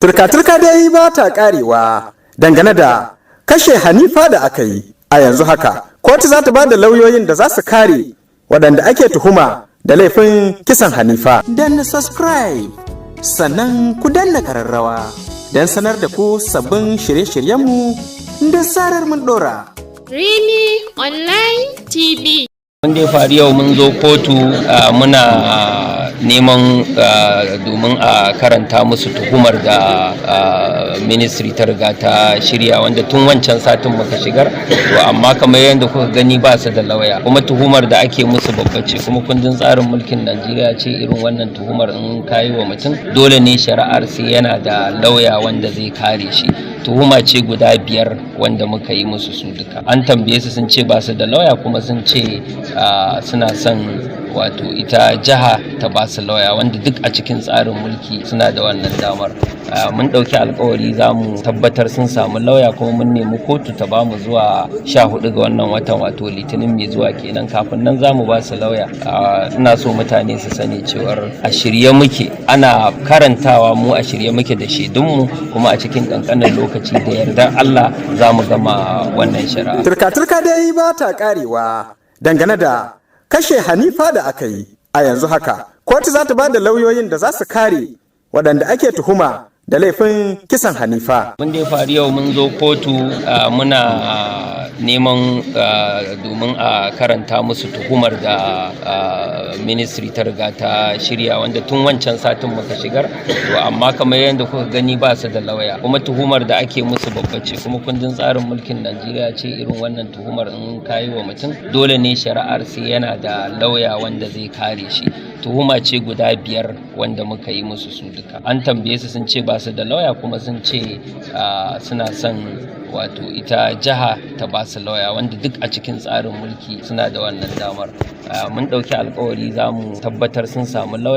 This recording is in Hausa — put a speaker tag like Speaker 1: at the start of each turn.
Speaker 1: Turka-turka dai ba ta karewa dangane da kashe Hanifa da aka yi. A yanzu haka, kotu za ta ba da lauyoyin da za su kare waɗanda ake tuhuma da laifin kisan Hanifa. Danna subscribe, sannan ku danna kararrawa don sanar da ku sabbin shirye-shiryenmu da zarar mun ɗora.
Speaker 2: Rimi Online TV.
Speaker 3: Wanda ya faru yau mun zo kotu muna neman domin a karanta musu tuhumar da ministry ta riga ta shirya, wanda tun wancan satin muka shigar, to amma kamar yadda kuka gani ba su da lauya, kuma tuhumar da ake musu babba ce, kuma kundin tsarin mulkin Najeriya ce irin wannan tuhumar in kayi wa mutum dole ne shari'ar sai yana da lauya wanda zai kare shi. Tuhuma ce guda 5 wanda muka yi musu su duka. An tambaye su sun ce ba su da lauya, kuma sun ce suna son wato ita jiha ta ba su lauya, wanda duk a cikin tsarin mulki suna da wannan damar. Mun ɗauki alkawari za mu tabbatar sun samu lauya, kuma mun nemi kotu ta ba mu zuwa 14 ga wannan watan, wato litinin mai zuwa kenan. Kafin nan za mu ba su lauya. Ina so mutane su sani cewar a shirye muke, ana karantawa, mu a shirye muke da shaidunmu, kuma a cikin ƙanƙanin lokaci da yardar Allah za mu gama wannan shari'a.
Speaker 1: Turka-turka dai ba ta karewa dangane da kashe Hanifa da aka yi. A yanzu haka, kotu za ta ba da lauyoyin da za su kare waɗanda ake tuhuma da laifin kisan Hanifa.
Speaker 3: Mun da ya faru yau mun zo kotu muna neman domin a karanta musu tuhumar da ministry ta riga ta shirya, wanda tun wancan satin muka shigar, to amma kamar yadda kuka gani ba su da lauya, kuma tuhumar da ake musu babba ce, kuma kundin tsarin mulkin Najeriya ce irin wannan tuhumar in kayi wa mutum dole ne shari'ar sai yana da lauya wanda zai kare shi. Tuhuma ce guda 5 wanda muka yi musu su duka. An tambaye su sun ce ba su da lauya, kuma sun ce suna son wato ita jiha ta ba su lauya, wanda duk a cikin tsarin mulki suna da wannan damar. Mun ɗauki alkawari za mu tabbatar sun samu lauya.